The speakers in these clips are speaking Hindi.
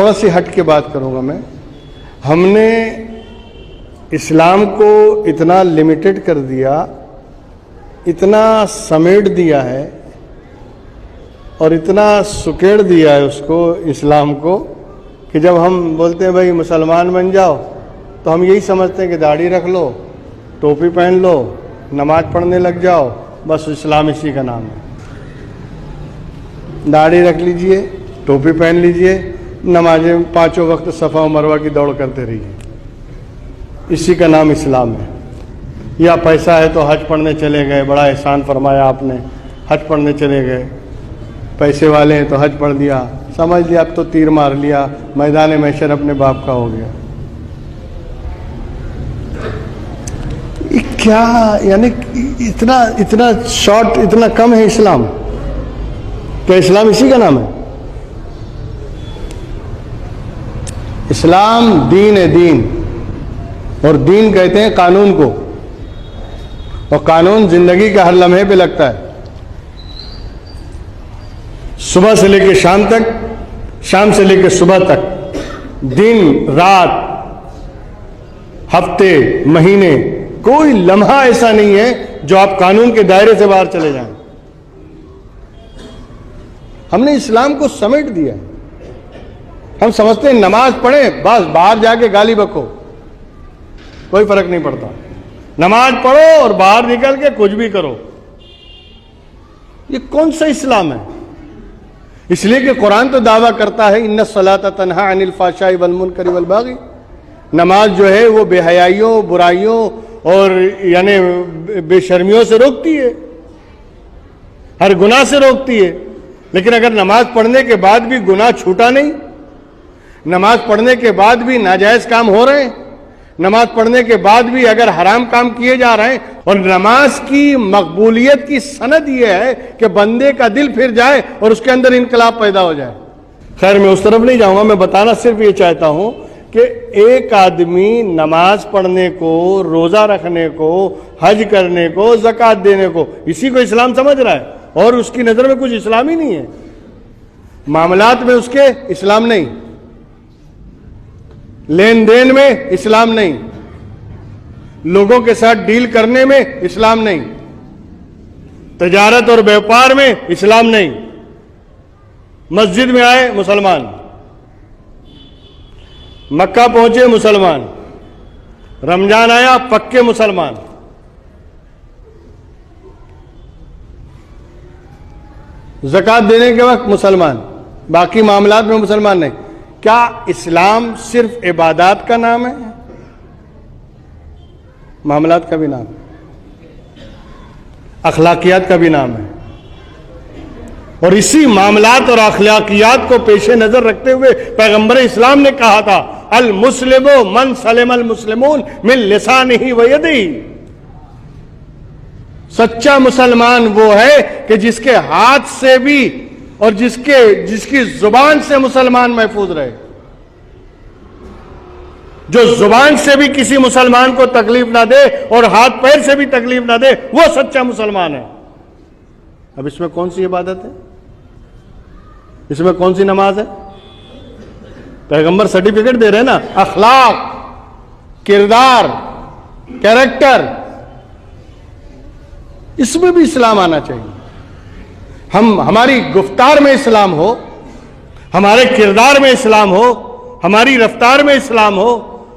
थोड़ा सी हट के बात करूंगा मैं। हमने इस्लाम को इतना लिमिटेड कर दिया, इतना समेट दिया है और इतना सुकेड़ दिया है उसको, इस्लाम को, कि जब हम बोलते हैं भाई मुसलमान बन जाओ तो हम यही समझते हैं कि दाढ़ी रख लो, टोपी पहन लो, नमाज पढ़ने लग जाओ, बस इस्लाम इसी का नाम है। दाढ़ी रख लीजिए, टोपी पहन लीजिए, नमाजें 5 वक्त सफ़ा और मरवा की दौड़ करते रहिए, इसी का नाम इस्लाम है। या पैसा है तो हज पढ़ने चले गए, बड़ा एहसान फरमाया आपने, हज पढ़ने चले गए, पैसे वाले हैं तो हज पढ़ दिया, समझ लिया अब तो तीर मार लिया, मैदान महशर अपने बाप का हो गया। क्या यानी इतना शॉर्ट, इतना कम है इस्लाम? क्या इस्लाम इसी का नाम है? इस्लाम दीन है, दीन। और दीन कहते हैं कानून को, और कानून जिंदगी के हर लम्हे पे लगता है, सुबह से लेकर शाम तक, शाम से लेकर सुबह तक, दिन रात, हफ्ते महीने, कोई लम्हा ऐसा नहीं है जो आप कानून के दायरे से बाहर चले जाएं। हमने इस्लाम को समेट दिया। हम समझते हैं नमाज पढ़े बस बाहर जाके गाली बको, कोई फर्क नहीं पड़ता। नमाज पढ़ो और बाहर निकल के कुछ भी करो। ये कौन सा इस्लाम है? इसलिए कि कुरान तो दावा करता है इन्ना सलाता तन्हा अनिल फाशाई वल मुनकरी वल बागी। नमाज जो है वो बेहयाइयों, बुराइयों और यानी बेशर्मियों से रोकती है, हर गुनाह से रोकती है। लेकिन अगर नमाज पढ़ने के बाद भी गुनाह छूटा नहीं, नमाज पढ़ने के बाद भी नाजायज काम हो रहे हैं, नमाज पढ़ने के बाद भी अगर हराम काम किए जा रहे हैं, और नमाज की मकबूलियत की सनद यह है कि बंदे का दिल फिर जाए और उसके अंदर इनकलाब पैदा हो जाए। खैर मैं उस तरफ नहीं जाऊंगा, मैं बताना सिर्फ ये चाहता हूं कि एक आदमी नमाज पढ़ने को, रोजा रखने को, हज करने को, ज़कात देने को, इसी को इस्लाम समझ रहा है, और उसकी नजर में कुछ इस्लाम ही नहीं है। मामलात में उसके इस्लाम नहीं, लेन देन में इस्लाम नहीं, लोगों के साथ डील करने में इस्लाम नहीं, तजारत और व्यापार में इस्लाम नहीं। मस्जिद में आए मुसलमान, मक्का पहुंचे मुसलमान, रमजान आया पक्के मुसलमान, ज़कात देने के वक्त मुसलमान, बाकी मामलात में मुसलमान नहीं। क्या इस्लाम सिर्फ इबादत का नाम है? मामलात का भी नाम है, अखलाकियात का भी नाम है। और इसी मामलात और अखलाकियात को पेशे नजर रखते हुए पैगंबर इस्लाम ने कहा था अल मुस्लिमो मन सलिमल मुस्लिमून मिन लिसानिही व यदिही। सच्चा मुसलमान वो है कि जिसके हाथ से भी और जिसकी जुबान से मुसलमान महफूज रहे। जो जुबान से भी किसी मुसलमान को तकलीफ ना दे और हाथ पैर से भी तकलीफ ना दे, वो सच्चा मुसलमान है। अब इसमें कौन सी इबादत है? इसमें कौन सी नमाज है? पैगंबर सर्टिफिकेट दे रहे हैं ना, अखलाक, किरदार, कैरेक्टर, इसमें भी इस्लाम आना चाहिए। हमारी गुफ्तार में इस्लाम हो, हमारे किरदार में इस्लाम हो, हमारी रफ्तार में इस्लाम हो,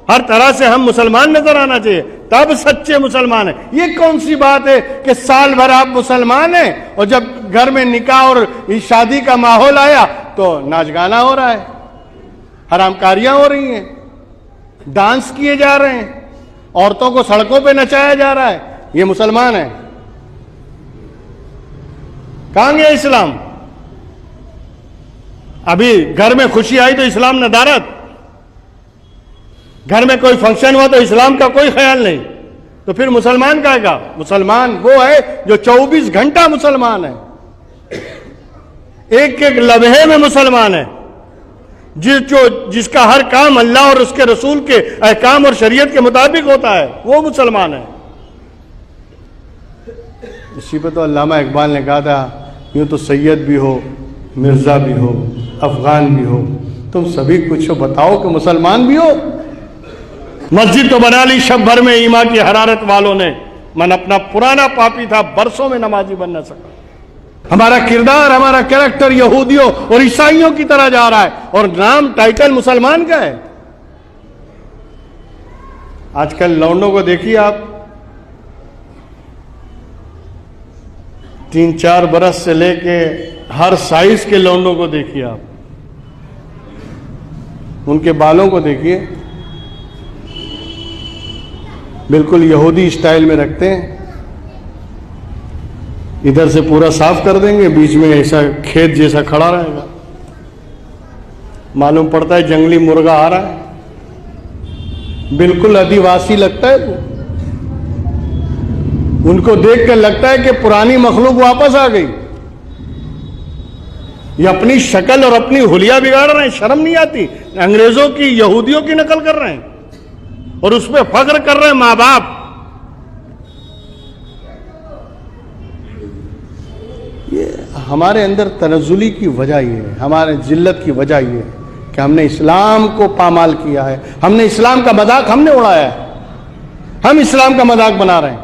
हर तरह से हम मुसलमान नजर आना चाहिए, तब सच्चे मुसलमान है। ये कौन सी बात है कि साल भर आप मुसलमान हैं और जब घर में निकाह और शादी का माहौल आया तो नाच गाना हो रहा है, हरामकारियां हो रही हैं, डांस किए जा रहे हैं, औरतों को सड़कों पे नचाया जा रहा है, ये मुसलमान है? कहां गया इस्लाम? अभी घर में खुशी आई तो इस्लाम नदारत, घर में कोई फंक्शन हुआ तो इस्लाम का कोई ख्याल नहीं, तो फिर मुसलमान कहेगा? मुसलमान वो है जो 24 घंटा मुसलमान है, एक एक लम्हे में मुसलमान है, जिसका हर काम अल्लाह और उसके रसूल के अहकाम और शरीयत के मुताबिक होता है, वो मुसलमान है। इसी पर तो अल्लामा इकबाल ने कहा था यूं तो सैयद भी हो, मिर्जा भी हो, अफगान भी हो, तुम सभी कुछ बताओ कि मुसलमान भी हो। मस्जिद तो बना ली शब भर में ईमान की हरारत वालों ने, मन अपना पुराना पापी था, बरसों में नमाजी बन न सका। हमारा किरदार, हमारा कैरेक्टर यहूदियों और ईसाइयों की तरह जा रहा है, और नाम टाइटल मुसलमान का है। आजकल लौंडों को देखिए आप, 3-4 बरस से लेके हर साइज के लौंडों को देखिए आप, उनके बालों को देखिए, बिल्कुल यहूदी स्टाइल में रखते हैं। इधर से पूरा साफ कर देंगे, बीच में ऐसा खेत जैसा खड़ा रहेगा, मालूम पड़ता है जंगली मुर्गा आ रहा है, बिल्कुल आदिवासी लगता है वो। उनको देखकर लगता है कि पुरानी मखलूक वापस आ गई। ये अपनी शक्ल और अपनी हुलिया बिगाड़ रहे हैं, शर्म नहीं आती। अंग्रेजों की, यहूदियों की नकल कर रहे हैं और उस पर फख्र कर रहे हैं मां बाप। ये हमारे अंदर तनज़ुली की वजह ये है, हमारे जिल्लत की वजह ये है कि हमने इस्लाम को पामाल किया है, हमने इस्लाम का मजाक हमने उड़ाया है, हम इस्लाम का मजाक बना रहे हैं।